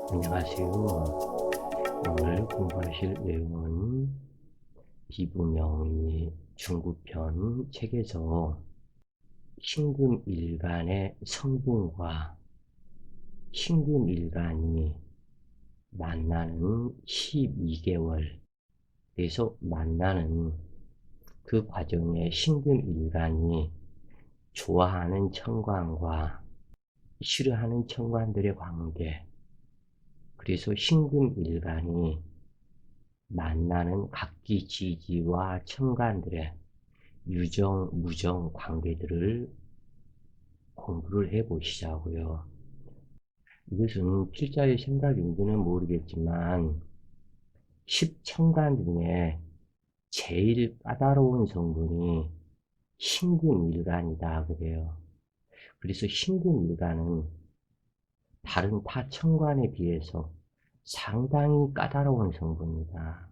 안녕하세요. 오늘 공부하실 내용은 비분명의 중국편 책에서 신금일간의 성분과 신금일간이 만나는 12개월, 그래서 만나는 그 과정에 신금일간이 좋아하는 천간과 싫어하는 천간들의 관계, 그래서 신금일간이 만나는 각기 지지와 천간들의 유정, 무정 관계들을 공부를 해보시자고요. 이것은 필자의 생각인지는 모르겠지만 10천간 중에 제일 까다로운 성분이 신금일간이다 그래요. 그래서 신금일간은 다른 타 천간에 비해서 상당히 까다로운 성분이다.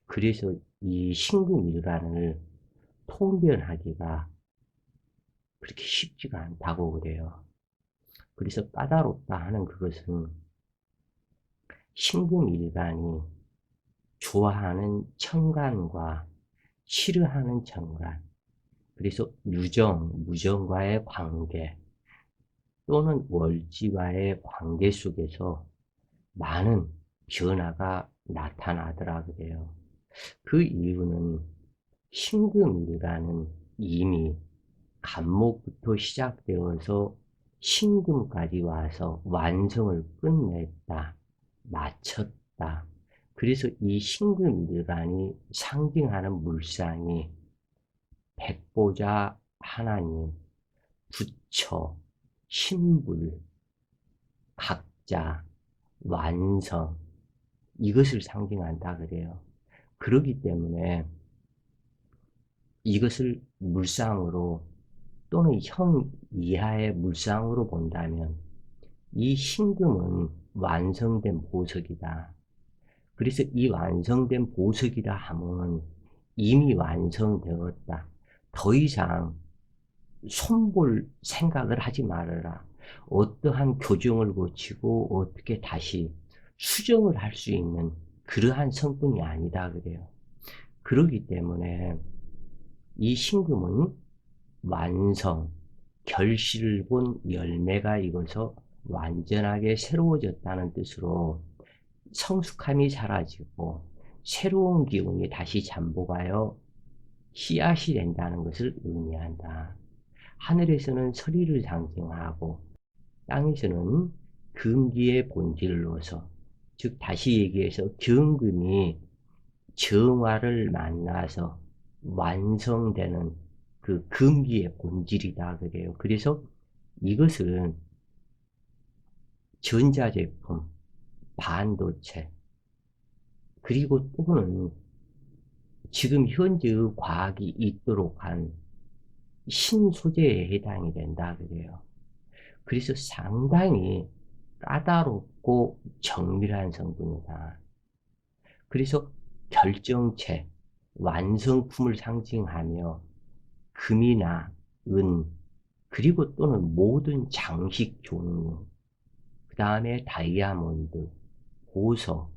그래서 이 신금일간을 통변하기가 그렇게 쉽지가 않다고 그래요. 그래서 까다롭다 하는 그것은 신금일간이 좋아하는 천간과 싫어하는 천간, 그래서 유정, 무정과의 관계 또는 월지와의 관계 속에서 많은 변화가 나타나더라 그래요. 그 이유는 신금일간은 이미 간목부터 시작되어서 신금까지 와서 완성을 끝냈다, 마쳤다. 그래서 이 신금일간이 상징하는 물상이 백보자 하나님, 부처, 신불, 각자, 완성, 이것을 상징한다 그래요. 그렇기 때문에 이것을 물상으로 또는 형 이하의 물상으로 본다면 이 신금은 완성된 보석이다. 그래서 이 완성된 보석이라 함은 이미 완성되었다. 더 이상 손볼 생각을 하지 말아라. 어떠한 교정을 거치고 어떻게 다시 수정을 할 수 있는 그러한 성분이 아니다 그래요. 그렇기 때문에 이 신금은 완성, 결실을 본 열매가 익어서 완전하게 새로워졌다는 뜻으로 성숙함이 사라지고 새로운 기운이 다시 잠복하여 씨앗이 된다는 것을 의미한다. 하늘에서는 서리를 상징하고 땅에서는 금기의 본질로서, 즉 다시 얘기해서 경금이 정화를 만나서 완성되는 그 금기의 본질이다 그래요. 그래서 이것은 전자제품, 반도체, 그리고 또는 지금 현재의 과학이 있도록 한 신소재에 해당이 된다 그래요. 그래서 상당히 까다롭고 정밀한 성분이다. 그래서 결정체, 완성품을 상징하며 금이나 은, 그리고 또는 모든 장식 종류, 그 다음에 다이아몬드, 보석,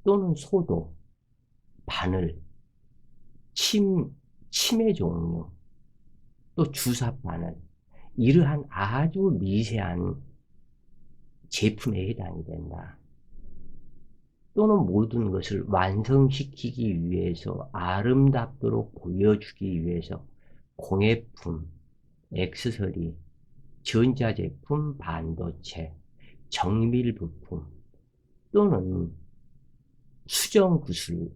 또는 소도, 바늘, 침의 종류, 또 주사 바늘, 이러한 아주 미세한 제품에 해당이 된다. 또는 모든 것을 완성시키기 위해서 아름답도록 보여주기 위해서 공예품, 액세서리, 전자제품, 반도체, 정밀부품 또는 수정구슬,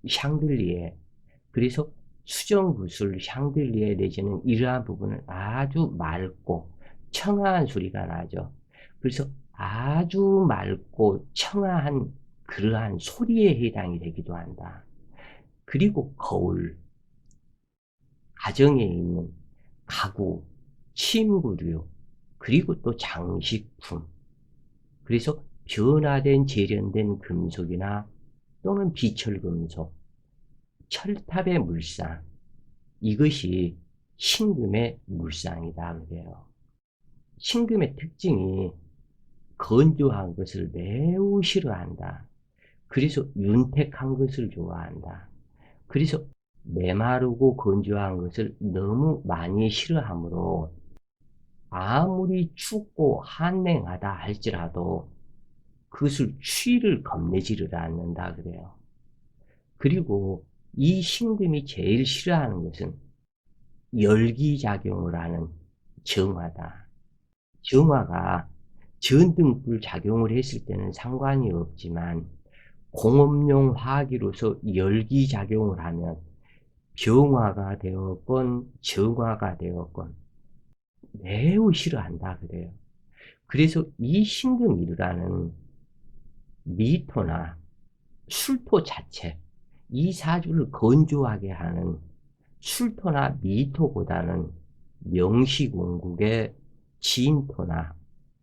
샹들리에, 그래서 수정구슬, 샹들리에 내지는 이러한 부분은 아주 맑고 청아한 소리가 나죠. 그래서 아주 맑고 청아한 그러한 소리에 해당이 되기도 한다. 그리고 거울, 가정에 있는 가구, 침구류, 그리고 또 장식품, 그래서 변화된 재련된 금속이나 또는 비철금속, 철탑의 물상, 이것이 신금의 물상이다 그래요. 신금의 특징이 건조한 것을 매우 싫어한다. 그래서 윤택한 것을 좋아한다. 그래서 메마르고 건조한 것을 너무 많이 싫어하므로 아무리 춥고 한랭하다 할지라도 그것을 추위를 겁내지를 않는다 그래요. 그리고 이 신금이 제일 싫어하는 것은 열기작용을 하는 정화다. 정화가 전등불 작용을 했을 때는 상관이 없지만 공업용 화기로서 열기작용을 하면 병화가 되었건 정화가 되었건 매우 싫어한다 그래요. 그래서 이 신금일가는 미토나 술토 자체, 이 사주를 건조하게 하는 술토나 미토보다는 명시공국의 진토나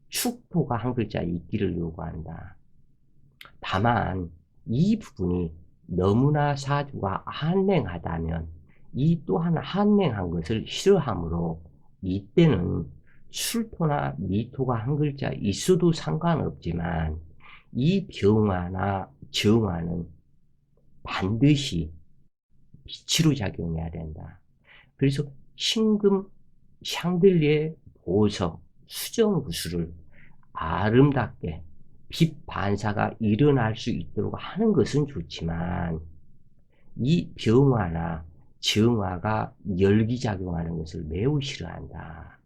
축토가 한 글자 있기를 요구한다. 다만 이 부분이 너무나 사주가 한랭하다면 이 또한 한랭한 것을 싫어하므로 이때는 술토나 미토가 한 글자 있어도 상관없지만 이 병화나 정화는 반드시 빛으로 작용해야 된다. 그래서 신금, 샹들리에 보석, 수정구슬을 아름답게 빛 반사가 일어날 수 있도록 하는 것은 좋지만 이 병화나 정화가 열기작용하는 것을 매우 싫어한다.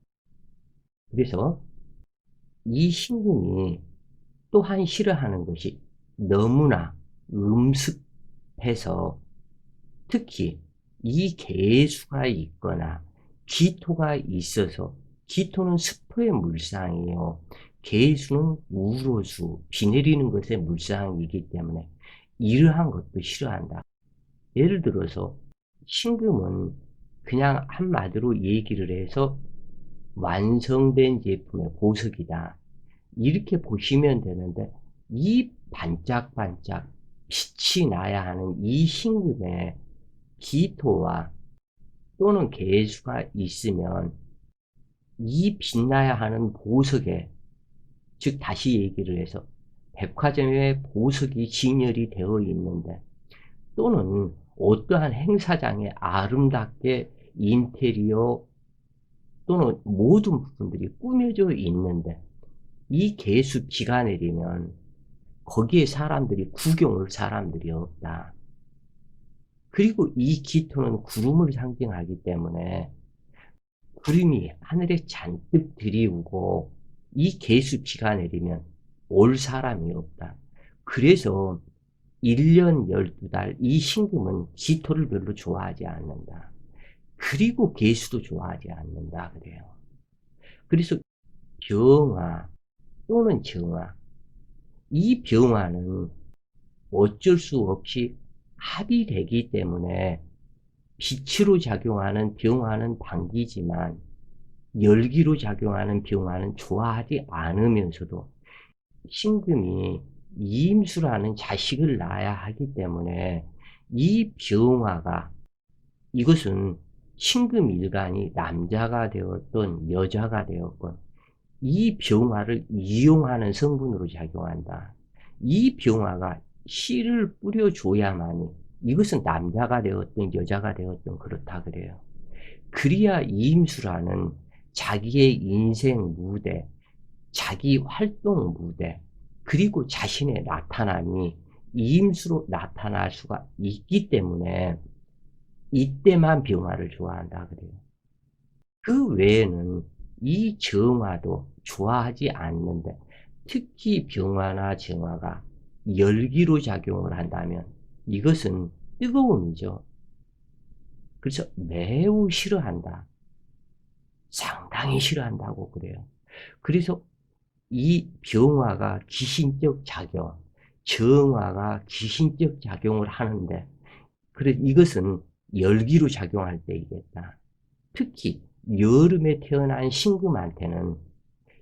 그래서 이 신금이 또한 싫어하는 것이 너무나 음습해서 특히 이 개수가 있거나 기토가 있어서 기토는 습토의 물상이에요. 개수는 우로수, 비 내리는 것의 물상이기 때문에 이러한 것도 싫어한다. 예를 들어서 신금은 그냥 한마디로 얘기를 해서 완성된 제품의 보석이다. 이렇게 보시면 되는데 이 반짝반짝 빛이 나야 하는 이 신금의 기토와 또는 개수가 있으면 이 빛나야 하는 보석에, 즉 다시 얘기를 해서 백화점에 보석이 진열이 되어 있는데 또는 어떠한 행사장에 아름답게 인테리어 또는 모든 부분들이 꾸며져 있는데 이 개수 비가 내리면 거기에 사람들이 구경을 사람들이 없다. 그리고 이 기토는 구름을 상징하기 때문에 구름이 하늘에 잔뜩 들이우고 이 개수 비가 내리면 올 사람이 없다. 그래서 1년 12달 이 신금은 기토를 별로 좋아하지 않는다. 그리고 개수도 좋아하지 않는다 그래요. 그래서 병화 또는 정화, 이 병화는 어쩔 수 없이 합이 되기 때문에 빛으로 작용하는 병화는 당기지만 열기로 작용하는 병화는 좋아하지 않으면서도 신금이 이임수라는 자식을 낳아야 하기 때문에 이 병화가, 이것은 신금 일간이 남자가 되었던 여자가 되었건 이 병화를 이용하는 성분으로 작용한다. 이 병화가 씨를 뿌려줘야만이, 이것은 남자가 되었든 여자가 되었든 그렇다 그래요. 그래야 이임수라는 자기의 인생 무대, 자기 활동 무대, 그리고 자신의 나타남이 이임수로 나타날 수가 있기 때문에 이때만 병화를 좋아한다 그래요. 그 외에는 이 정화도 좋아하지 않는데 특히 병화나 정화가 열기로 작용을 한다면 이것은 뜨거움이죠. 그래서 매우 싫어한다. 상당히 싫어한다고 그래요. 그래서 이 병화가 귀신적 작용, 정화가 귀신적 작용을 하는데, 그래 이것은 열기로 작용할 때이겠다. 특히 여름에 태어난 신금한테는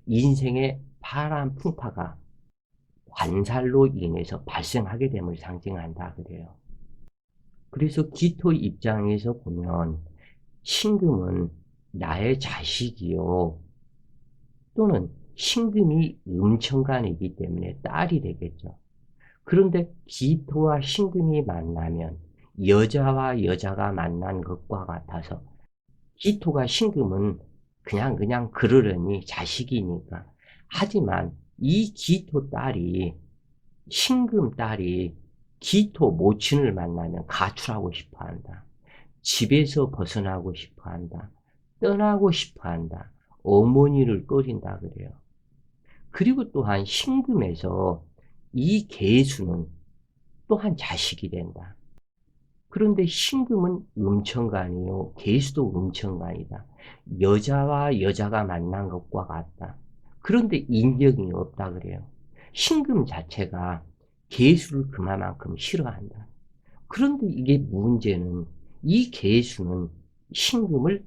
인생의 파란 풍파가 관살로 인해서 발생하게 됨을 상징한다 그래요. 그래서 기토 입장에서 보면 신금은 나의 자식이요 또는 신금이 음천간이기 때문에 딸이 되겠죠. 그런데 기토와 신금이 만나면 여자와 여자가 만난 것과 같아서 기토가 신금은 그냥 그러려니 자식이니까. 하지만 이 기토 딸이 신금 딸이 기토 모친을 만나면 가출하고 싶어 한다. 집에서 벗어나고 싶어 한다. 떠나고 싶어 한다. 어머니를 꺼린다 그래요. 그리고 또한 신금에서 이 계수는 또한 자식이 된다. 그런데 신금은 음천간이요. 계수도 음천간이다. 여자와 여자가 만난 것과 같다. 그런데 인정이 없다 그래요. 신금 자체가 계수를 그만큼 싫어한다. 그런데 이게 문제는 이 계수는 신금을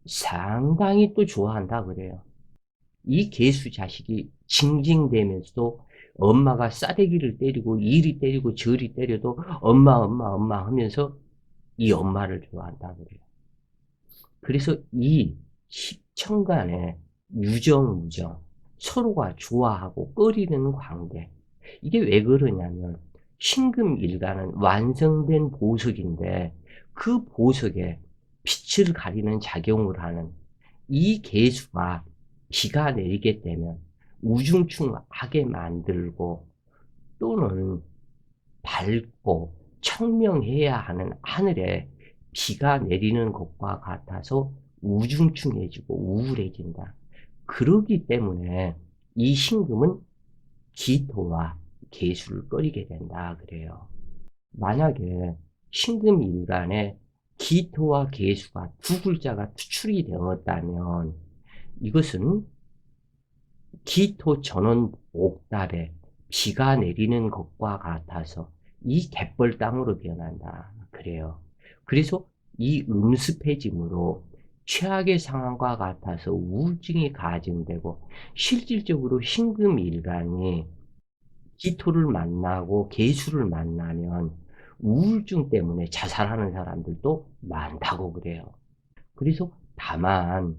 상당히 또 좋아한다 그래요. 이 계수 자식이 징징대면서도 엄마가 싸대기를 때리고 이리 때리고 저리 때려도 엄마 엄마 엄마 하면서 이 엄마를 좋아한다 그래요. 그래서 이 십천간의 유정 서로가 좋아하고 꺼리는 관계, 이게 왜 그러냐면 신금일간은 완성된 보석인데 그 보석에 빛을 가리는 작용을 하는 이 계수가 비가 내리게 되면 우중충하게 만들고 또는 밝고 청명해야 하는 하늘에 비가 내리는 것과 같아서 우중충해지고 우울해진다. 그러기 때문에 이 신금은 기토와 계수를 꺼리게 된다 그래요. 만약에 신금일간에 기토와 계수가 두 글자가 투출이 되었다면 이것은 기토 전원 옥답에 비가 내리는 것과 같아서 이 갯벌 땅으로 변한다 그래요. 그래서 이 음습해짐으로 최악의 상황과 같아서 우울증이 가중되고 실질적으로 신금일간이 기토를 만나고 계수를 만나면 우울증 때문에 자살하는 사람들도 많다고 그래요. 그래서 다만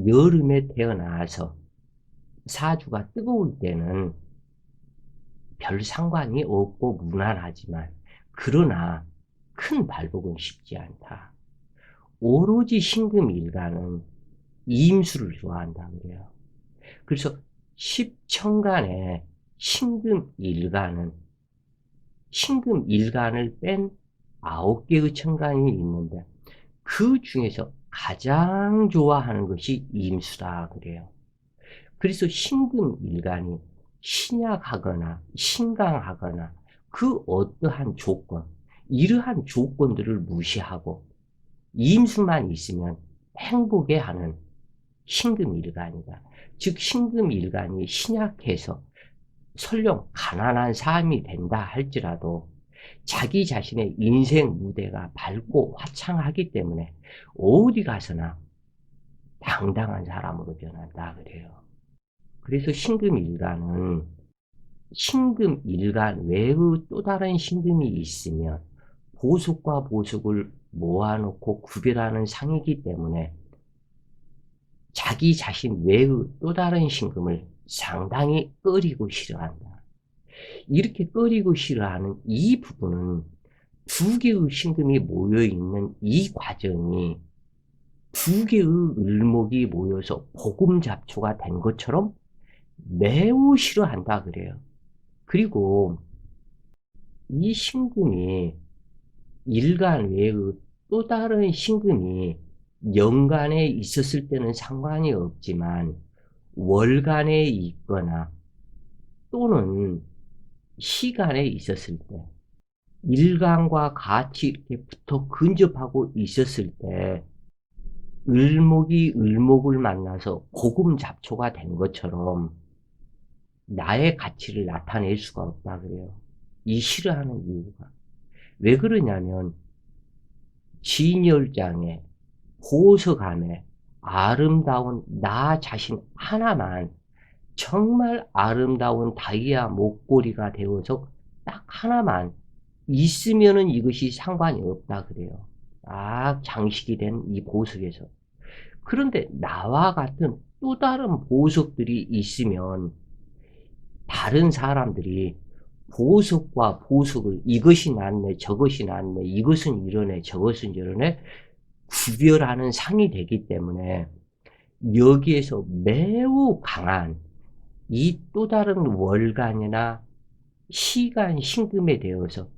여름에 태어나서 사주가 뜨거울 때는 별 상관이 없고 무난하지만 그러나 큰 발복은 쉽지 않다. 오로지 신금일간은 임수를 좋아한다 그래요. 그래서 십천간에 신금일간은 신금일간을 뺀 9개의 천간이 있는데 그 중에서 가장 좋아하는 것이 임수다 그래요. 그래서 신금일간이 신약하거나 신강하거나 그 어떠한 조건, 이러한 조건들을 무시하고 임수만 있으면 행복해 하는 신금일간이다. 즉 신금일간이 신약해서 설령 가난한 삶이 된다 할지라도 자기 자신의 인생 무대가 밝고 화창하기 때문에 어디 가서나 당당한 사람으로 변한다 그래요. 그래서 신금일간은 신금일간 외의 또 다른 신금이 있으면 보석과 보석을 모아놓고 구별하는 상이기 때문에 자기 자신 외의 또 다른 신금을 상당히 꺼리고 싫어한다. 이렇게 꺼리고 싫어하는 이 부분은 두 개의 신금이 모여있는 이 과정이 두 개의 을목이 모여서 복음잡초가 된 것처럼 매우 싫어한다 그래요. 그리고 이 신금이 일간 외의 또 다른 신금이 연간에 있었을 때는 상관이 없지만 월간에 있거나 또는 시간에 있었을 때 일간과 같이 이렇게 붙어 근접하고 있었을 때 을목이 을목을 만나서 고금잡초가 된 것처럼 나의 가치를 나타낼 수가 없다 그래요. 이 싫어하는 이유가. 왜 그러냐면 진열장에 보석함에 아름다운 나 자신 하나만 정말 아름다운 다이아 목걸이가 되어서 딱 하나만 있으면은 이것이 상관이 없다 그래요. 딱 장식이 된 이 보석에서. 그런데 나와 같은 또 다른 보석들이 있으면 다른 사람들이 보석과 보석을 이것이 낫네, 저것이 낫네, 이것은 이러네, 저것은 저러네 구별하는 상이 되기 때문에 여기에서 매우 강한 이 또 다른 월간이나 시간 신금에 대해서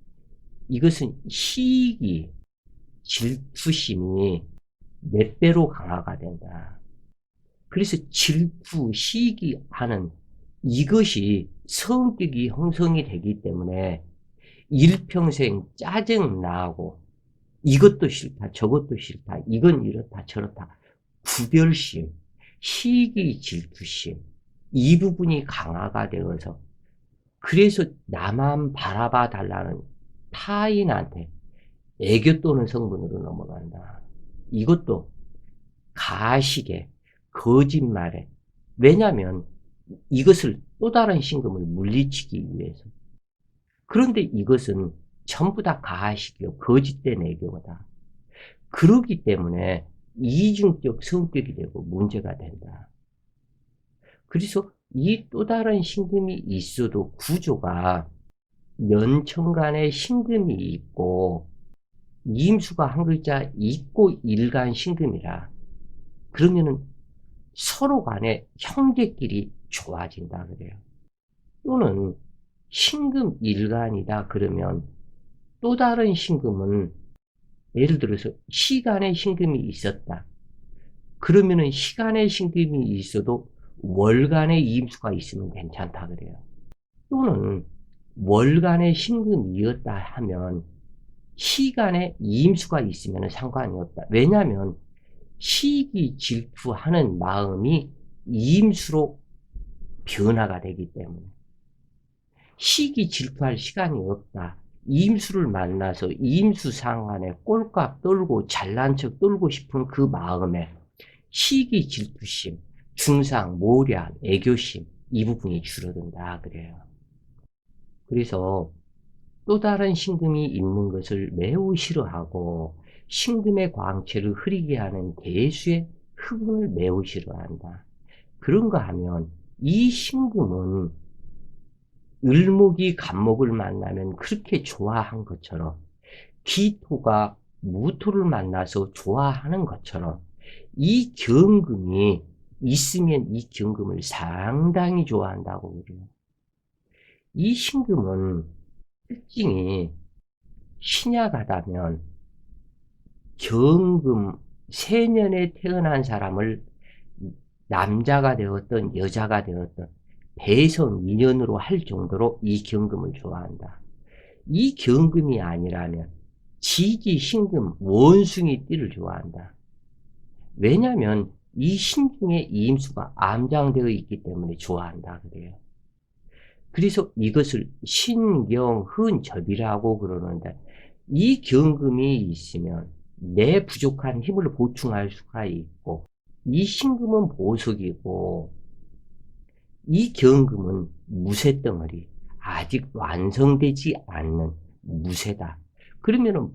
이것은 시기, 질투심이 몇 배로 강화가 된다. 그래서 질투, 시기하는 이것이 성격이 형성이 되기 때문에 일평생 짜증 나고 이것도 싫다, 저것도 싫다, 이건 이렇다, 저렇다. 구별심, 시기, 질투심 이 부분이 강화가 되어서 그래서 나만 바라봐 달라는 타인한테 애교 또는 성분으로 넘어간다. 이것도 가식에 거짓말에 왜냐하면 이것을 또 다른 신금을 물리치기 위해서 그런데 이것은 전부 다 가식이요 거짓된 애교다. 그러기 때문에 이중적 성격이 되고 문제가 된다. 그래서 이 또 다른 신금이 있어도 구조가 연천간에 신금이 있고 임수가 한 글자 있고 일간 신금이라 그러면은 서로 간에 형제끼리 좋아진다 그래요. 또는 신금 일간이다 그러면 또 다른 신금은 예를 들어서 시간에 신금이 있었다. 그러면은 시간에 신금이 있어도 월간에 임수가 있으면 괜찮다 그래요. 또는 월간에 신금이었다 하면 시간에 임수가 있으면 상관이 없다. 왜냐하면 시기 질투하는 마음이 임수로 변화가 되기 때문에 시기 질투할 시간이 없다. 임수를 만나서 임수상한에 꼴값 떨고 잘난 척 떨고 싶은 그 마음에 시기 질투심, 중상, 모략, 애교심 이 부분이 줄어든다 그래요. 그래서 또 다른 신금이 있는 것을 매우 싫어하고 신금의 광채를 흐리게 하는 대수의 흑운을 매우 싫어한다. 그런가 하면 이 신금은 을목이 간목을 만나면 그렇게 좋아한 것처럼 기토가 무토를 만나서 좋아하는 것처럼 이 경금이 있으면 이 경금을 상당히 좋아한다고 그래요. 이 신금은 특징이 신약하다면 경금 세년에 태어난 사람을 남자가 되었던 여자가 되었던 배성 인연으로 할 정도로 이 경금을 좋아한다. 이 경금이 아니라면 지지, 신금, 원숭이 띠를 좋아한다. 왜냐하면 이 신중에 이임수가 암장되어 있기 때문에 좋아한다 그래요. 그래서 이것을 신경흔접이라고 그러는데 이 경금이 있으면 내 부족한 힘을 보충할 수가 있고 이 신금은 보석이고 이 경금은 무쇠덩어리 아직 완성되지 않는 무쇠다. 그러면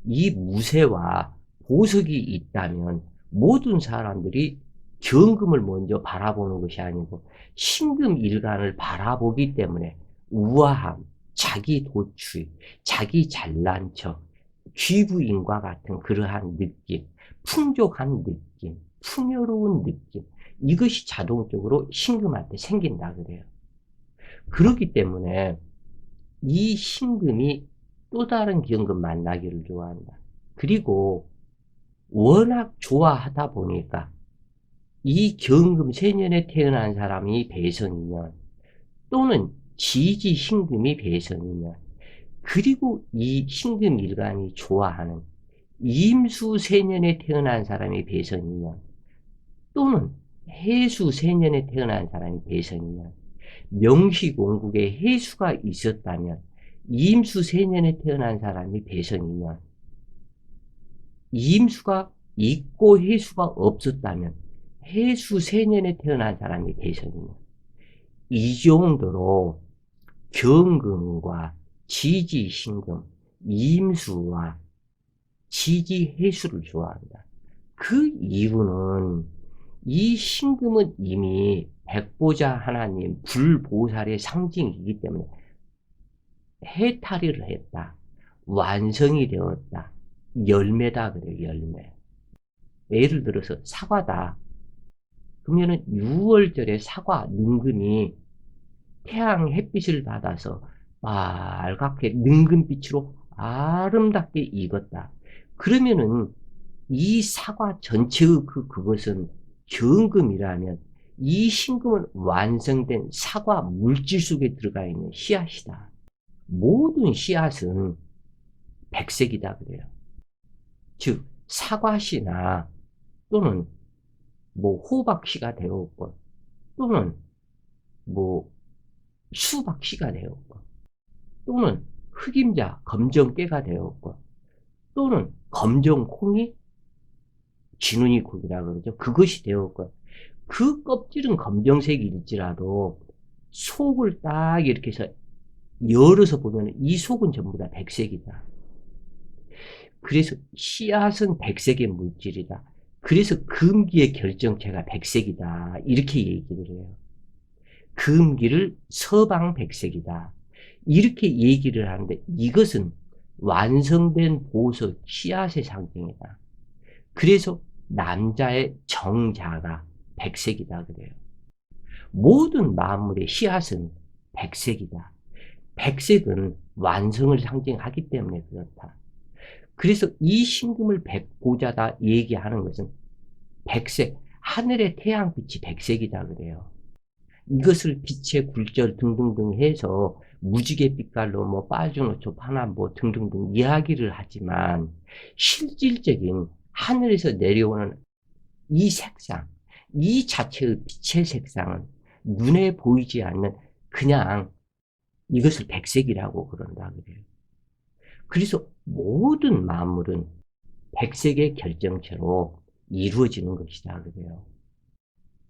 이 무쇠와 보석이 있다면 모든 사람들이 경금을 먼저 바라보는 것이 아니고 신금 일간을 바라보기 때문에 우아함, 자기 도취, 자기 잘난 척, 귀부인과 같은 그러한 느낌, 풍족한 느낌, 풍요로운 느낌 이것이 자동적으로 신금한테 생긴다 그래요. 그렇기 때문에 이 신금이 또 다른 경금 만나기를 좋아한다. 그리고 워낙 좋아하다 보니까 이 경금 세년에 태어난 사람이 배성이면 또는 지지 신금이 배성이면 그리고 이 신금 일간이 좋아하는 임수 세년에 태어난 사람이 배성이면 또는 해수 세년에 태어난 사람이 배성이면 명시공국에 해수가 있었다면 임수 세년에 태어난 사람이 배성이면 임수가 있고 해수가 없었다면 해수 세년에 태어난 사람이 배성이면 이 정도로 경금과 지지신금, 임수와 지지해수를 좋아한다. 그 이유는 이 신금은 이미 백보자 하나님 불보살의 상징이기 때문에 해탈을 했다. 완성이 되었다. 열매다 그래요. 열매. 예를 들어서 사과다. 그러면은 6월절에 사과 능금이 태양 햇빛을 받아서 빨갛게 능금빛으로 아름답게 익었다. 그러면은 이 사과 전체의 그것은 경금이라면 이 신금은 완성된 사과 물질 속에 들어가 있는 씨앗이다. 모든 씨앗은 백색이다 그래요. 즉 사과씨나 또는 뭐 호박씨가 되었고 또는 뭐 수박씨가 되었고 또는 흑임자 검정깨가 되었고 또는 검정콩이 진운이국이라 그러죠. 그것이 되었고 그 껍질은 검정색일지라도 속을 딱 이렇게 해서 열어서 보면 이 속은 전부 다 백색이다. 그래서 씨앗은 백색의 물질이다. 그래서 금기의 결정체가 백색이다. 이렇게 얘기를 해요. 금기를 서방백색이다. 이렇게 얘기를 하는데 이것은 완성된 보석 씨앗의 상징이다. 그래서 남자의 정자가 백색이다 그래요. 모든 만물의 씨앗은 백색이다. 백색은 완성을 상징하기 때문에 그렇다. 그래서 이 신금을 백보자다 얘기하는 것은 백색, 하늘의 태양빛이 백색이다 그래요. 이것을 빛의 굴절 등등등 해서 무지개 빛깔로 뭐 빨주노초 파남 뭐 등등등 이야기를 하지만 실질적인 하늘에서 내려오는 이 색상, 이 자체의 빛의 색상은 눈에 보이지 않는 그냥 이것을 백색이라고 그런다 그래요. 그래서 모든 만물은 백색의 결정체로 이루어지는 것이다 그래요.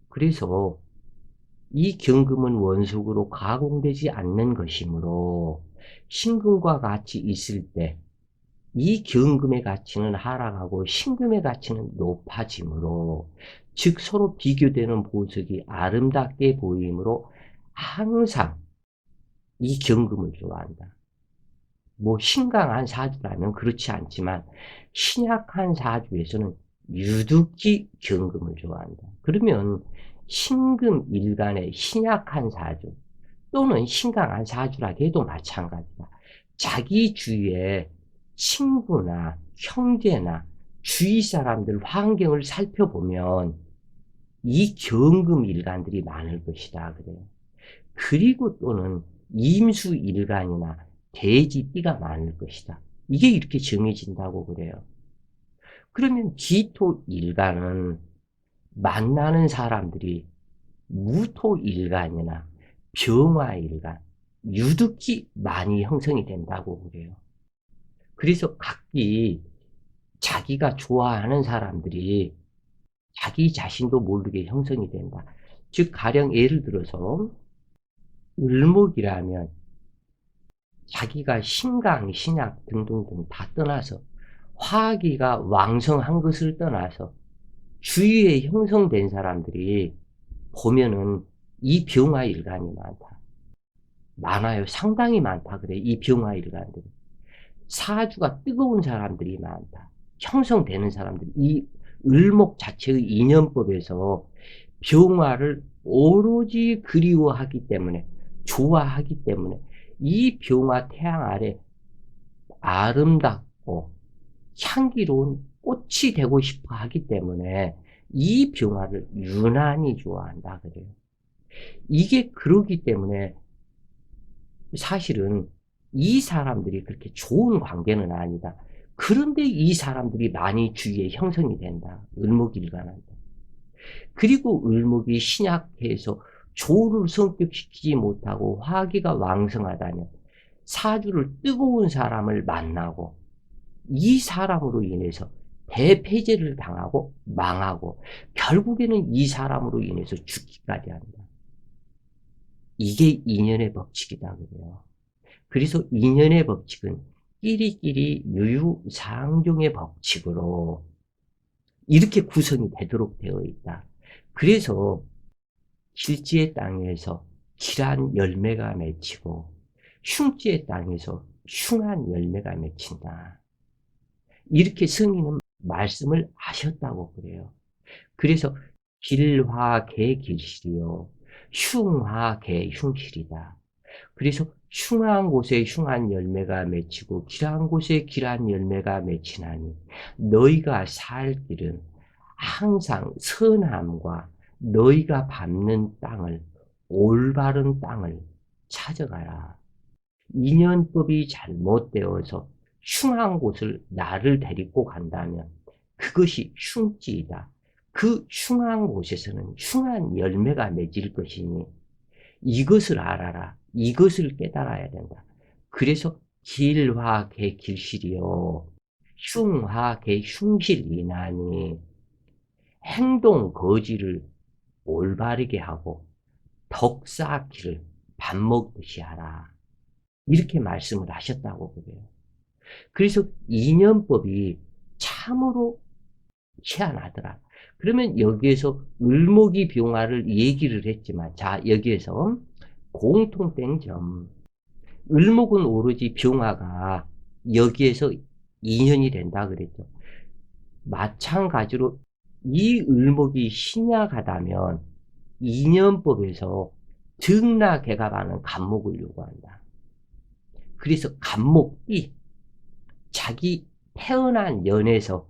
그래서 이 경금은 원속으로 가공되지 않는 것이므로 신금과 같이 있을 때 이 경금의 가치는 하락하고 신금의 가치는 높아지므로 즉 서로 비교되는 보석이 아름답게 보이므로 항상 이 경금을 좋아한다. 뭐 신강한 사주라면 그렇지 않지만 신약한 사주에서는 유독히 경금을 좋아한다. 그러면 신금 일간의 신약한 사주 또는 신강한 사주라 해도 마찬가지다. 자기 주위에 친구나 형제나 주위 사람들 환경을 살펴보면 이 경금 일간들이 많을 것이다. 그래요. 그리고 또는 임수 일간이나 대지띠가 많을 것이다. 이게 이렇게 정해진다고 그래요. 그러면 기토 일간은 만나는 사람들이 무토 일간이나 병화 일간, 유득히 많이 형성이 된다고 그래요. 그래서 각기 자기가 좋아하는 사람들이 자기 자신도 모르게 형성이 된다. 즉 가령 예를 들어서 을목이라면 자기가 신강, 신약 등등등 다 떠나서 화기가 왕성한 것을 떠나서 주위에 형성된 사람들이 보면은 이 병화 일간이 많다. 많아요. 상당히 많다. 그래. 이 병화 일간들이. 사주가 뜨거운 사람들이 많다. 형성되는 사람들이. 이 을목 자체의 인연법에서 병화를 오로지 그리워하기 때문에, 좋아하기 때문에 이 병화 태양 아래 아름답고 향기로운 꽃이 되고 싶어 하기 때문에 이 병화를 유난히 좋아한다 그래요. 이게 그러기 때문에 사실은 이 사람들이 그렇게 좋은 관계는 아니다. 그런데 이 사람들이 많이 주위에 형성이 된다. 을목일간한다. 그리고 을목이 신약해서 조를 성격시키지 못하고 화기가 왕성하다면 사주를 뜨거운 사람을 만나고 이 사람으로 인해서 대패제를 당하고 망하고 결국에는 이 사람으로 인해서 죽기까지 한다. 이게 인연의 법칙이다 그래요. 그래서 인연의 법칙은 끼리끼리 유유상종의 법칙으로 이렇게 구성이 되도록 되어 있다. 그래서 길지의 땅에서 길한 열매가 맺히고 흉지의 땅에서 흉한 열매가 맺힌다. 이렇게 성인은 말씀을 하셨다고 그래요. 그래서 길화개 길실이요 흉화개 흉실이다. 그래서 흉한 곳에 흉한 열매가 맺히고 길한 곳에 길한 열매가 맺히나니 너희가 살 길은 항상 선함과 너희가 밟는 땅을 올바른 땅을 찾아가라. 인연법이 잘못되어서 흉한 곳을 나를 데리고 간다면 그것이 흉지이다. 그 흉한 곳에서는 흉한 열매가 맺을 것이니 이것을 알아라. 이것을 깨달아야 된다. 그래서 길화개 길실이요 흉화개 흉실이나니 행동 거지를 올바르게 하고 덕 쌓기를 밥 먹듯이 하라. 이렇게 말씀을 하셨다고 그래요. 그래서 인연법이 참으로 희한하더라. 그러면 여기에서 을목이 병화를 얘기를 했지만, 자, 여기에서 공통된 점. 을목은 오로지 병화가 여기에서 인연이 된다 그랬죠. 마찬가지로 이 을목이 신약하다면 인연법에서 등락해가가는 간목을 요구한다. 그래서 간목이 자기 태어난 년에서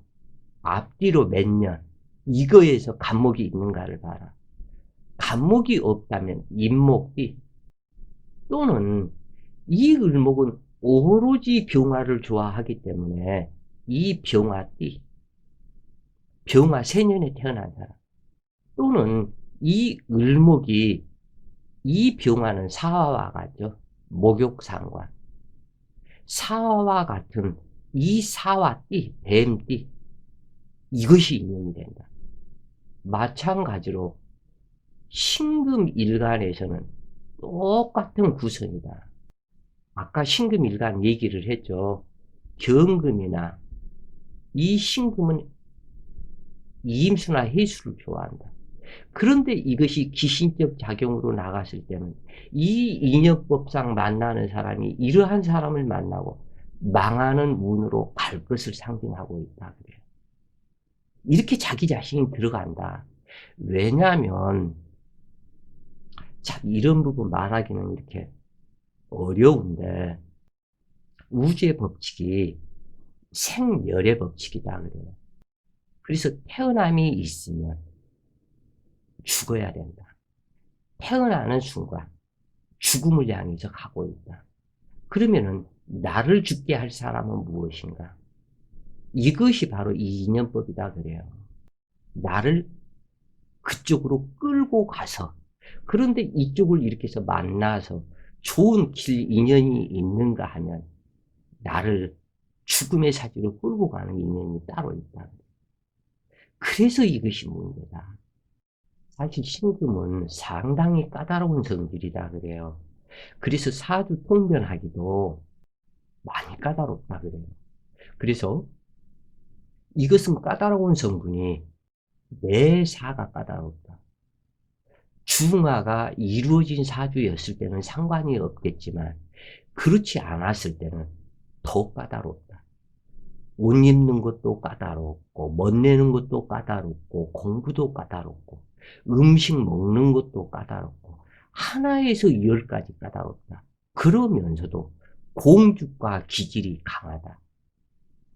앞뒤로 몇 년, 이거에서 간목이 있는가를 봐라. 간목이 없다면 인목이 또는 이 을목은 오로지 병화를 좋아하기 때문에 이 병화띠, 병화 세년에 태어난 사람 또는 이 을목이 이 병화는 사화와 같죠. 목욕상관. 사화와 같은 이 사화띠, 뱀띠 이것이 인연이 된다. 마찬가지로 신금일간에서는 똑같은 구성이다. 아까 신금일간 얘기를 했죠. 경금이나 이 신금은 이임수나 해수를 좋아한다. 그런데 이것이 기신적 작용으로 나갔을 때는 이 인연법상 만나는 사람이 이러한 사람을 만나고 망하는 운으로 갈 것을 상징하고 있다 그래요. 이렇게 자기 자신이 들어간다. 왜냐하면 참 이런 부분 말하기는 이렇게 어려운데 우주의 법칙이 생멸의 법칙이다 그래요. 그래서 태어남이 있으면 죽어야 된다. 태어나는 순간 죽음을 향해서 가고 있다. 그러면은 나를 죽게 할 사람은 무엇인가? 이것이 바로 이 인연법이다 그래요. 나를 그쪽으로 끌고 가서 그런데 이쪽을 이렇게 해서 만나서 좋은 길 인연이 있는가 하면 나를 죽음의 사지로 끌고 가는 인연이 따로 있다. 그래서 이것이 문제다. 사실 신금은 상당히 까다로운 성질이다 그래요. 그래서 사주 통변하기도 많이 까다롭다 그래요. 그래서 이것은 까다로운 성분이 내 사가 까다롭다. 중화가 이루어진 사주였을 때는 상관이 없겠지만 그렇지 않았을 때는 더 까다롭다. 옷 입는 것도 까다롭고 멋내는 것도 까다롭고 공부도 까다롭고 음식 먹는 것도 까다롭고 하나에서 열까지 까다롭다. 그러면서도 공주과 기질이 강하다.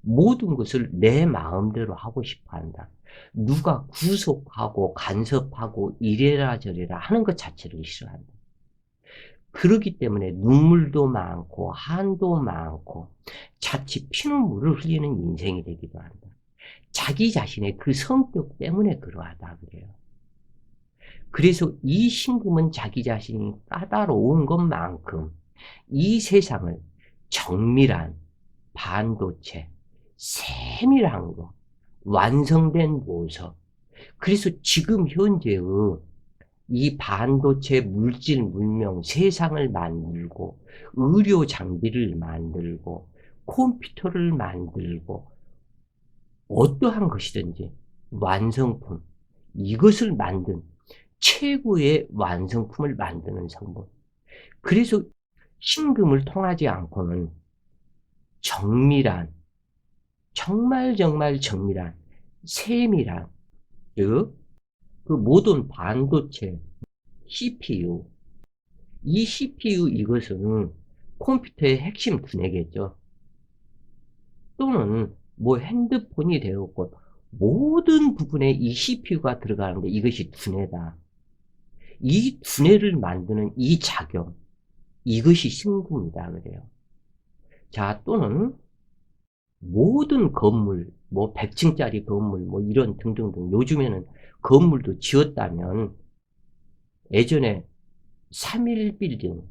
모든 것을 내 마음대로 하고 싶어 한다. 누가 구속하고 간섭하고 이래라 저래라 하는 것 자체를 싫어한다. 그렇기 때문에 눈물도 많고 한도 많고 자칫 피눈물을 흘리는 인생이 되기도 한다. 자기 자신의 그 성격 때문에 그러하다 그래요. 그래서 이 신금은 자기 자신이 까다로운 것만큼 이 세상을 정밀한 반도체, 세밀한 거, 완성된 모습. 그래서 지금 현재의 이 반도체 물질 문명 세상을 만들고 의료 장비를 만들고 컴퓨터를 만들고 어떠한 것이든지 완성품 이것을 만든 최고의 완성품을 만드는 성분. 그래서 신금을 통하지 않고는 정밀한, 정말 정말 정밀한 세밀한, 즉 그 모든 반도체, CPU, 이 CPU 이것은 컴퓨터의 핵심 두뇌겠죠. 또는 뭐 핸드폰이 되었고 모든 부분에 이 CPU가 들어가는데 이것이 두뇌다. 이 두뇌를 만드는 이 작용, 이것이 신금이다 그래요. 자, 또는 모든 건물, 뭐 100층짜리 건물, 뭐 이런 등등등 요즘에는 건물도 지었다면 예전에 3일 빌딩,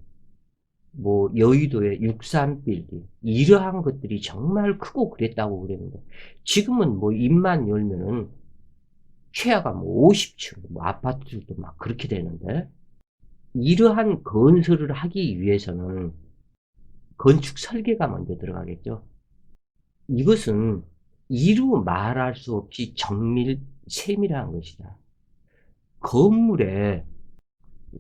뭐 여의도의 63 빌딩 이러한 것들이 정말 크고 그랬다고 그랬는데 지금은 뭐 입만 열면은 최하가 뭐 50층, 뭐 아파트도 막 그렇게 되는데 이러한 건설을 하기 위해서는 건축 설계가 먼저 들어가겠죠. 이것은 이루 말할 수 없이 정밀, 세밀한 것이다. 건물에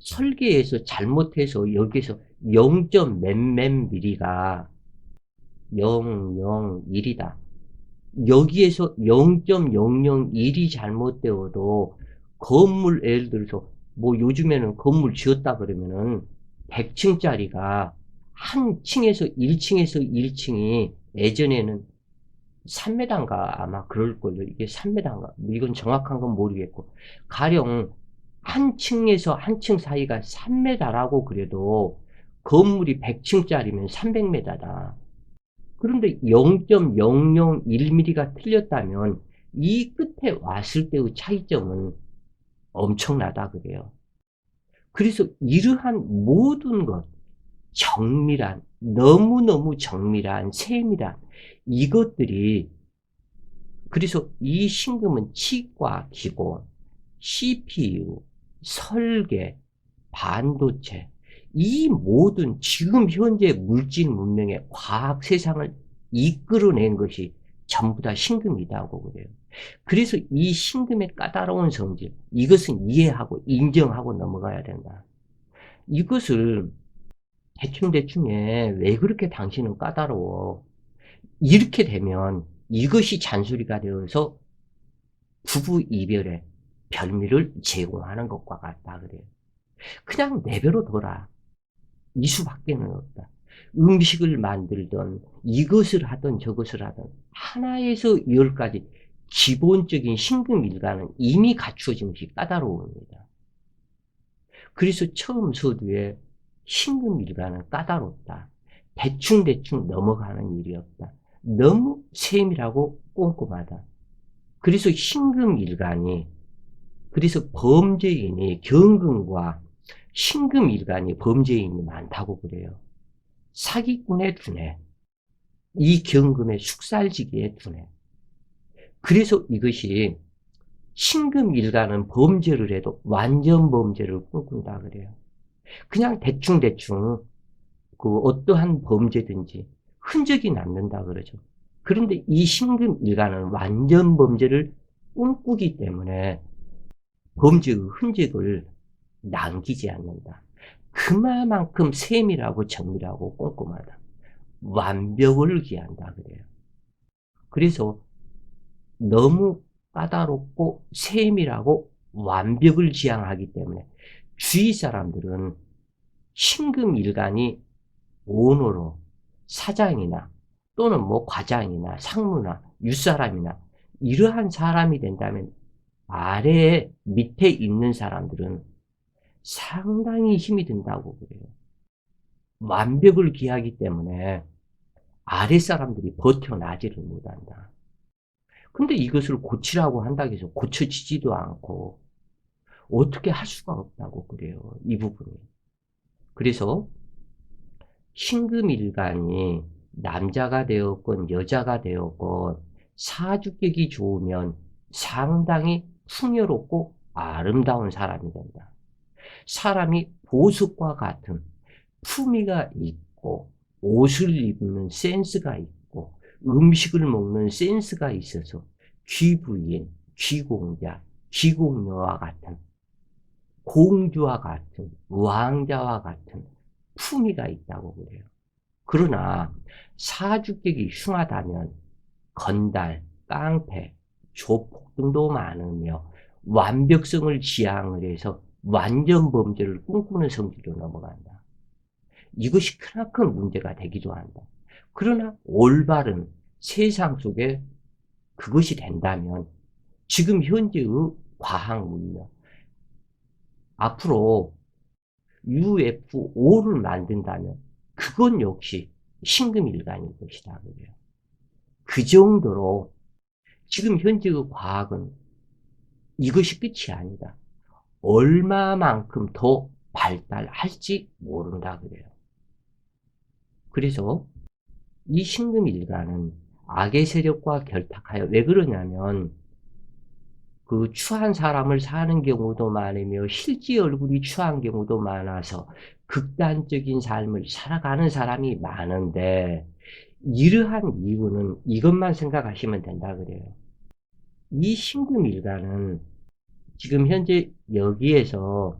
설계에서 잘못해서 여기서 0. 몇몇 미리가 001이다. 여기에서 0.001이 잘못되어도 건물 예를 들어서 뭐 요즘에는 건물 지었다 그러면은 100층짜리가 한 층에서 1층에서 1층이 예전에는 3m인가 아마 그럴걸요. 이게 3m인가 뭐 이건 정확한 건 모르겠고 가령 한 층에서 한 층 사이가 3m라고 그래도 건물이 100층짜리면 300m다. 그런데 0.001mm가 틀렸다면 이 끝에 왔을 때의 차이점은 엄청나다 그래요. 그래서 이러한 모든 것, 정밀한, 너무너무 정밀한, 세밀한 이것들이 그래서 이 신금은 치과 기본, CPU, 설계, 반도체 이 모든 지금 현재 물질 문명의 과학 세상을 이끌어낸 것이 전부 다 신금이다고 그래요. 그래서 이 신금의 까다로운 성질 이것은 이해하고 인정하고 넘어가야 된다. 이것을 대충대충에 왜 그렇게 당신은 까다로워 이렇게 되면 이것이 잔소리가 되어서 부부 이별의 별미를 제공하는 것과 같다 그래요. 그냥 내버려 둬라. 이 수밖에는 없다. 음식을 만들던 이것을 하든 저것을 하든 하나에서 10가지 기본적인 신금일가는 이미 갖추어진 것이 까다로웁니다. 그래서 처음 서두에 신금일가는 까다롭다. 대충대충 넘어가는 일이 없다. 너무 세밀하고 꼼꼼하다. 그래서 신금일간이 그래서 범죄인이 경금과 신금일간이 범죄인이 많다고 그래요. 사기꾼의 두뇌, 이 경금의 숙살지기의 두뇌. 그래서 이것이 신금일간은 범죄를 해도 완전 범죄를 꿈꾼다 그래요. 그냥 대충대충 그 어떠한 범죄든지 흔적이 남는다 그러죠. 그런데 이 신금일간은 완전 범죄를 꿈꾸기 때문에 범죄의 흔적을 남기지 않는다. 그만큼 세밀하고 정밀하고 꼼꼼하다. 완벽을 기한다 그래요. 그래서 너무 까다롭고 세밀하고 완벽을 지향하기 때문에 주위 사람들은 신금일간이 오너로 사장이나 또는 뭐 과장이나 상무나 윗사람이나 이러한 사람이 된다면 아래에 밑에 있는 사람들은 상당히 힘이 든다고 그래요. 완벽을 기하기 때문에 아래 사람들이 버텨나지를 못한다. 근데 이것을 고치라고 한다고 해서 고쳐지지도 않고 어떻게 할 수가 없다고 그래요. 이 부분이. 그래서 신금일간이 남자가 되었건 여자가 되었건 사주격이 좋으면 상당히 풍요롭고 아름다운 사람이 된다. 사람이 보석과 같은 품위가 있고 옷을 입는 센스가 있고 음식을 먹는 센스가 있어서 귀부인, 귀공자, 귀공녀와 같은, 공주와 같은, 왕자와 같은 품위가 있다고 그래요. 그러나 사주격이 흉하다면 건달, 깡패, 조폭 등도 많으며 완벽성을 지향을 해서 완전 범죄를 꿈꾸는 성질로 넘어간다. 이것이 크나큰 문제가 되기도 한다. 그러나 올바른 세상 속에 그것이 된다면 지금 현재의 과학 문명, 앞으로 UFO를 만든다면 그건 역시 신금일간일 것이다. 그래요. 그 정도로 지금 현재의 과학은 이것이 끝이 아니다. 얼마만큼 더 발달할지 모른다 그래요. 그래서 이 신금일간은 악의 세력과 결탁하여, 왜 그러냐면 그 추한 사람을 사는 경우도 많으며 실제 얼굴이 추한 경우도 많아서 극단적인 삶을 살아가는 사람이 많은데, 이러한 이유는 이것만 생각하시면 된다 그래요. 이 신금일간은 지금 현재 여기에서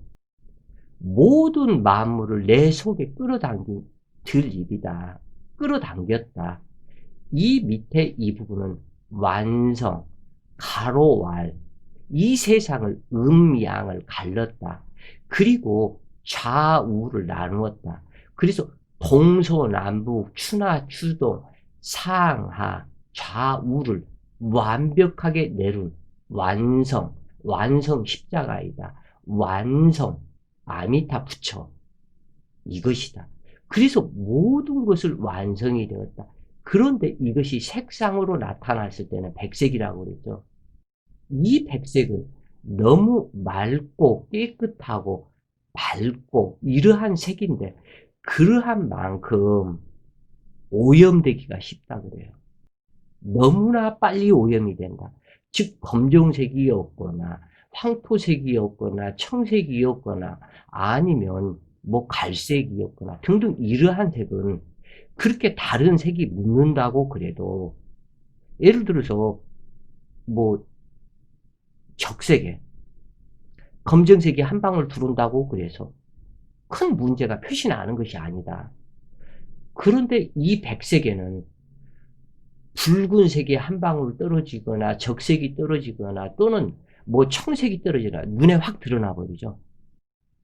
모든 만물을 내 속에 끌어당긴 들 일이다. 끌어당겼다. 이 밑에 이 부분은 완성, 가로왈, 이 세상을 음양을 갈랐다. 그리고 좌우를 나누었다. 그래서 동서남북, 추나 추동, 상하, 좌우를 완벽하게 내룬 완성, 완성 십자가이다. 완성, 아미타 부처, 이것이다. 그래서 모든 것을 완성이 되었다. 그런데 이것이 색상으로 나타났을 때는 백색이라고 그랬죠. 이 백색은 너무 맑고 깨끗하고 밝고 이러한 색인데, 그러한 만큼 오염되기가 쉽다 그래요. 너무나 빨리 오염이 된다. 즉 검정색이었거나 황토색이었거나 청색이었거나 아니면 뭐 갈색이었거나 등등 이러한 색은 그렇게 다른 색이 묻는다고 그래도, 예를 들어서 뭐 적색에 검정색이 한 방울 들어온다고 그래서 큰 문제가 표시 나는 것이 아니다. 그런데 이 백색에는 붉은색이 한 방울 떨어지거나 적색이 떨어지거나 또는 뭐 청색이 떨어지거나 눈에 확 드러나 버리죠.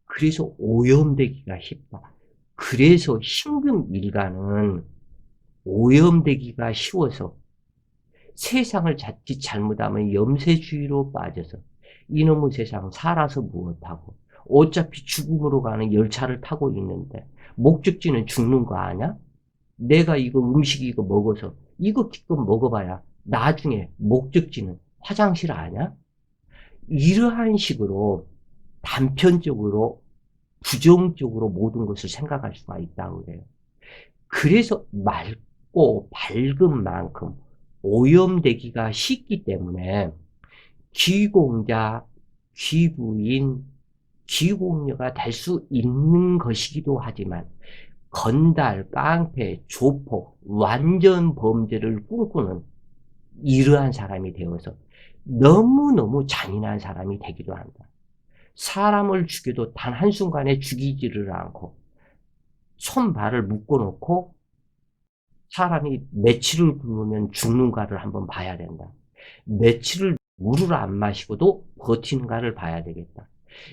그래서 오염되기가 쉽다. 그래서 신금일간은 오염되기가 쉬워서 세상을 자칫 잘못하면 염세주의로 빠져서 이놈의 세상 살아서 무엇하고, 어차피 죽음으로 가는 열차를 타고 있는데 목적지는 죽는 거 아냐? 내가 이거 음식 이거 먹어서 이거 기껏 먹어봐야 나중에 목적지는 화장실 아냐? 이러한 식으로 단편적으로 부정적으로 모든 것을 생각할 수가 있다고 그래요. 그래서 맑고 밝은 만큼 오염되기가 쉽기 때문에 귀공자, 귀부인, 귀공녀가 될 수 있는 것이기도 하지만 건달, 깡패, 조폭, 완전 범죄를 꿈꾸는 이러한 사람이 되어서 너무너무 잔인한 사람이 되기도 한다. 사람을 죽여도 단 한순간에 죽이지를 않고 손발을 묶어놓고 사람이 며칠을 굶으면 죽는가를 한번 봐야 된다. 며칠을 물을 안 마시고도 버티는가를 봐야 되겠다.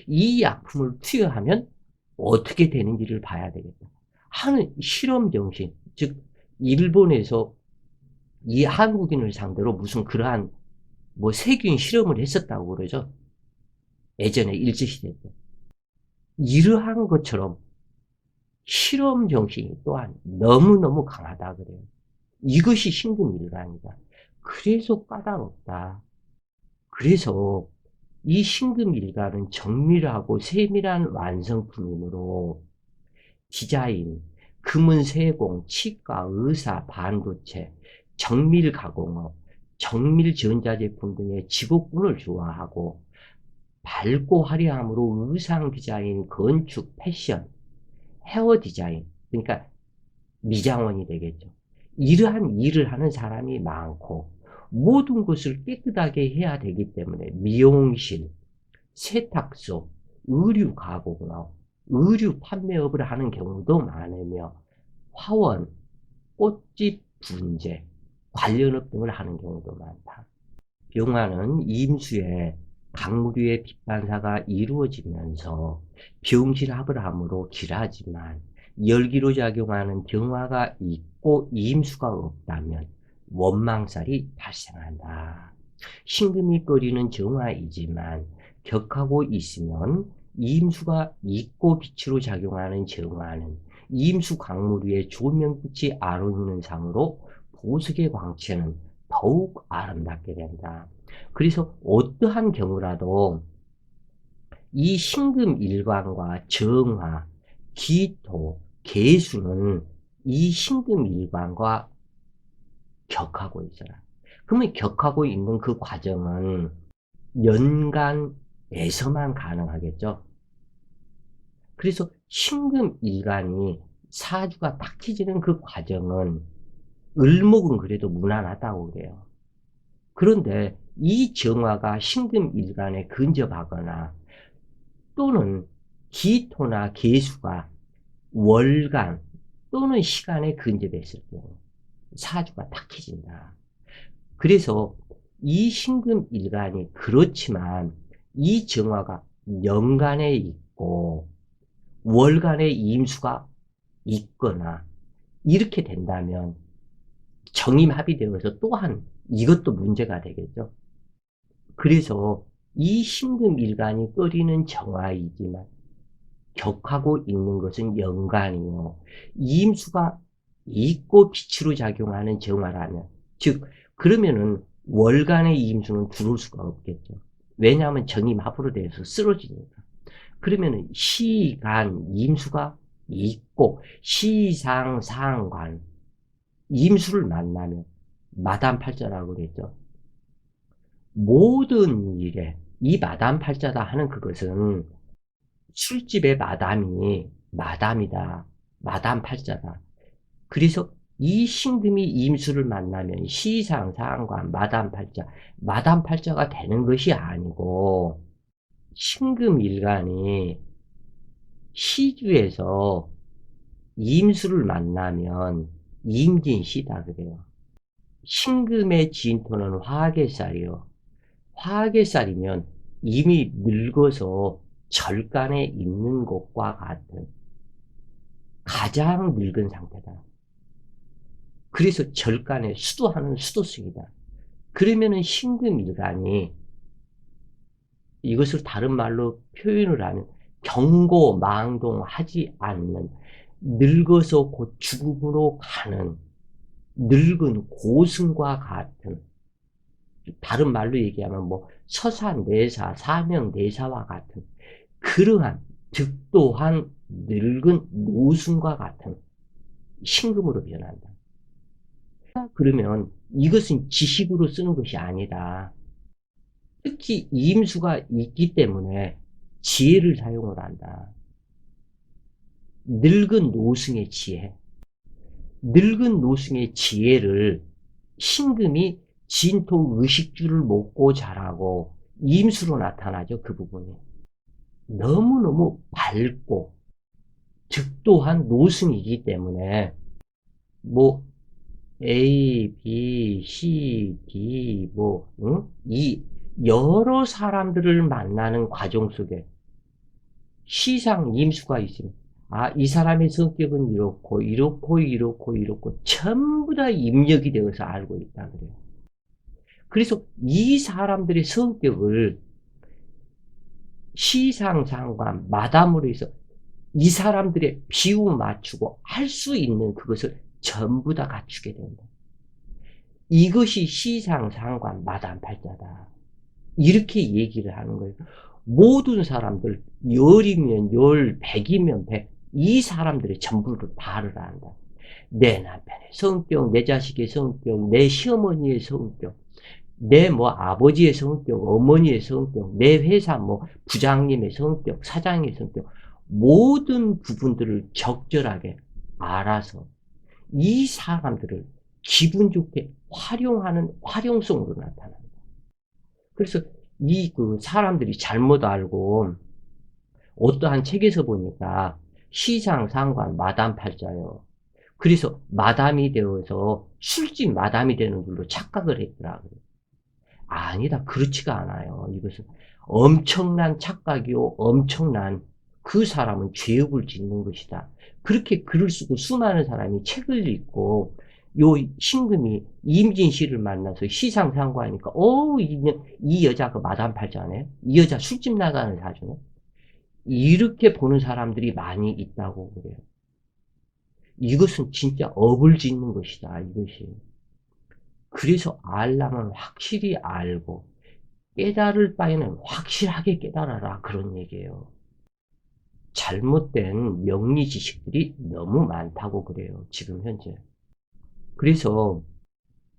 이 약품을 투여하면 어떻게 되는지를 봐야 되겠다 하는 실험 정신, 즉 일본에서 이 한국인을 상대로 무슨 그러한 뭐 세균 실험을 했었다고 그러죠. 예전에 일제시대 때. 이러한 것처럼 실험 정신이 또한 너무너무 강하다 그래요. 이것이 신금일간이다. 그래서 까다롭다. 그래서 이 신금일간은 정밀하고 세밀한 완성품이므로 디자인, 금은 세공, 치과, 의사, 반도체, 정밀 가공업, 정밀 전자제품 등의 직업군을 좋아하고 밝고 화려함으로 의상 디자인, 건축, 패션, 헤어 디자인, 그러니까 미장원이 되겠죠. 이러한 일을 하는 사람이 많고 모든 것을 깨끗하게 해야 되기 때문에 미용실, 세탁소, 의류 가공업, 의류 판매업을 하는 경우도 많으며 화원, 꽃집 분재, 관련업 등을 하는 경우도 많다. 병화는 임수에 강무류의 빛반사가 이루어지면서 병실합을 함으로 길하지만 열기로 작용하는 병화가 있고 임수가 없다면 원망살이 발생한다. 신금이 꺼리는 정화이지만 격하고 있으면 임수가 있고 빛으로 작용하는 정화는 임수 강무류의 조명빛이 아로니는 상으로 보석의 광채는 더욱 아름답게 된다. 그래서 어떠한 경우라도 이 신금 일관과 정화, 기토, 계수는 이 신금 일관과 격하고 있어라. 그러면 격하고 있는 그 과정은 연간에서만 가능하겠죠. 그래서 신금 일간이 사주가 딱해지는 그 과정은 을목은 그래도 무난하다고 그래요. 그런데 이 정화가 신금 일간에 근접하거나 또는 기토나 계수가 월간 또는 시간에 근접했을 경우 사주가 탁해진다. 그래서 이 신금 일간이 그렇지만 이 정화가 연간에 있고 월간에 임수가 있거나 이렇게 된다면 정임합이 되어서 또한 이것도 문제가 되겠죠. 그래서 이 신금 일간이 꺼리는 정화이지만 격하고 있는 것은 연간이요. 임수가 있고 빛으로 작용하는 정화라면, 즉 그러면은 월간의 임수는 들어올 수가 없겠죠. 왜냐하면 정임합으로 돼서 쓰러지니까. 그러면은 시간 임수가 있고 시상 상관 임수를 만나면 마담팔자라고 그랬죠. 모든 일에 이 마담팔자다 하는 그것은 술집의 마담이 마담이다. 마담팔자다. 그래서 이 신금이 임수를 만나면 시상, 상관, 마담팔자, 마담팔자가 되는 것이 아니고 신금일간이 시주에서 임수를 만나면 임진시다 그래요. 신금의 진토는 화학의 쌀이요. 화학의 쌀이면 이미 늙어서 절간에 있는 것과 같은 가장 늙은 상태다. 그래서 절간에 수도하는 수도승이다. 그러면은 신금일간이 이것을 다른 말로 표현을 하면 경고망동하지 않는 늙어서 곧 죽음으로 가는 늙은 고승과 같은 다른 말로 얘기하면 뭐 서사내사, 사명내사와 같은 그러한 득도한 늙은 노승과 같은 신금으로 변한다. 그러면 이것은 지식으로 쓰는 것이 아니다. 특히 임수가 있기 때문에 지혜를 사용을 한다. 늙은 노승의 지혜. 늙은 노승의 지혜를 신금이 진토 의식주를 먹고 자라고 임수로 나타나죠. 그 부분이. 너무너무 밝고 득도한 노승이기 때문에 뭐 A, B, C, D 뭐 이 여러 사람들을 만나는 과정 속에 시상 임수가 있으면 이 사람의 성격은 이렇고 이렇고 이렇고 이렇고 전부 다 입력이 되어서 알고 있다 그래요. 그래서 이 사람들의 성격을 시상상관 마담으로 해서 이 사람들의 비유 맞추고 할 수 있는 그것을 전부 다 갖추게 된다. 이것이 시상상관 마담팔자다. 이렇게 얘기를 하는 거예요. 모든 사람들 열이면 열, 백이면 백, 이 사람들의 전부를 다를 안다. 내 남편의 성격, 내 자식의 성격, 내 시어머니의 성격, 내 뭐 아버지의 성격, 어머니의 성격, 내 회사 뭐 부장님의 성격, 사장의 성격, 모든 부분들을 적절하게 알아서 이 사람들을 기분 좋게 활용하는 활용성으로 나타납니다. 그래서 이 사람들이 잘못 알고 어떠한 책에서 보니까 시장 상관 마담 팔자요. 그래서 마담이 되어서 술집 마담이 되는 걸로 착각을 했더라고요. 아니다. 그렇지가 않아요. 이것은 엄청난 착각이요. 엄청난 그 사람은 죄업을 짓는 것이다. 그렇게 글을 쓰고 수많은 사람이 책을 읽고 요 신금이 임진 씨를 만나서 시상상고하니까 이 여자가 마담 팔자네. 이 여자 술집 나가는 사주네. 이렇게 보는 사람들이 많이 있다고 그래요. 이것은 진짜 업을 짓는 것이다. 이것이. 그래서 알라면 확실히 알고 깨달을 바에는 확실하게 깨달아라. 그런 얘기예요. 잘못된 명리 지식들이 너무 많다고 그래요. 지금 현재. 그래서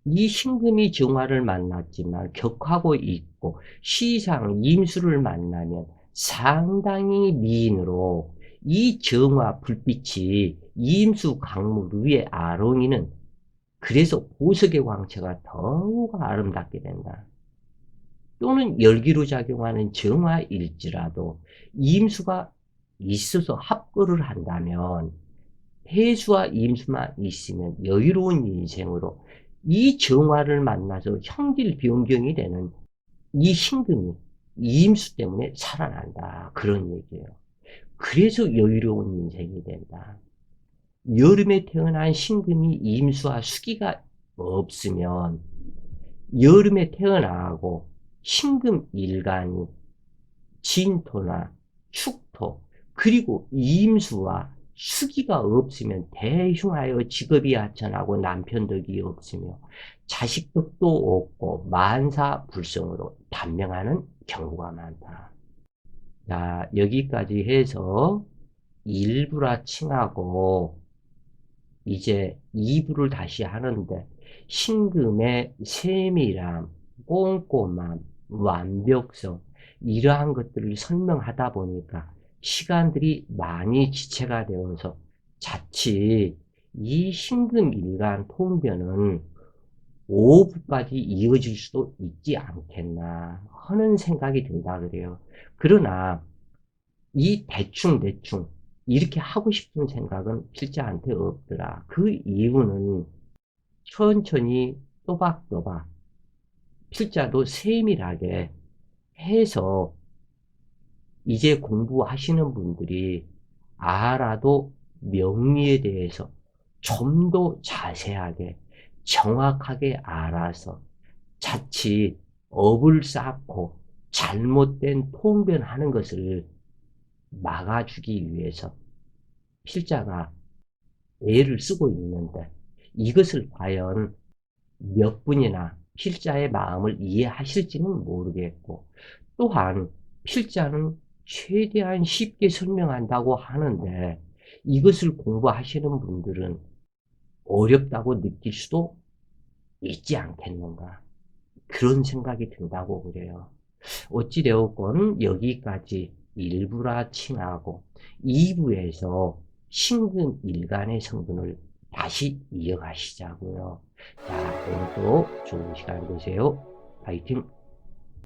이 신금이 정화를 만났지만 격하고 있고 시상 임수를 만나면 상당히 미인으로 이 정화 불빛이 임수 강물 위에 아롱이는 그래서 보석의 광채가 더욱 아름답게 된다. 또는 열기로 작용하는 정화일지라도 임수가 있어서 합거를 한다면 해수와 임수만 있으면 여유로운 인생으로 이 정화를 만나서 형질 변경이 되는 이 신금이 임수 때문에 살아난다. 그런 얘기예요. 그래서 여유로운 인생이 된다. 여름에 태어난 신금이 임수와 수기가 없으면 여름에 태어나고 신금 일간이 진토나 축토 그리고 임수와 수기가 없으면 대흉하여 직업이 하천하고 남편덕이 없으며 자식덕도 없고 만사불성으로 단명하는 경우가 많다. 자, 여기까지 해서 1부라 칭하고 이제 2부를 다시 하는데 신금의 세밀함, 꼼꼼함, 완벽성 이러한 것들을 설명하다 보니까 시간들이 많이 지체가 되어서 자칫 이 신금 일간 통변은 오후까지 이어질 수도 있지 않겠나 하는 생각이 든다 그래요. 그러나 이 대충 이렇게 하고 싶은 생각은 필자한테 없더라. 그 이유는 천천히 또박또박 필자도 세밀하게 해서 이제 공부하시는 분들이 알아도 명리에 대해서 좀 더 자세하게 정확하게 알아서 자칫 업을 쌓고 잘못된 통변하는 것을 막아주기 위해서 필자가 애를 쓰고 있는데 이것을 과연 몇 분이나 필자의 마음을 이해하실지는 모르겠고 또한 필자는 최대한 쉽게 설명한다고 하는데 이것을 공부하시는 분들은 어렵다고 느낄 수도 있지 않겠는가 그런 생각이 든다고 그래요. 어찌되었건 여기까지 1부라 칭하고 2부에서 신금 일간의 성분을 다시 이어가시자고요. 자, 오늘도 좋은 시간 되세요. 파이팅!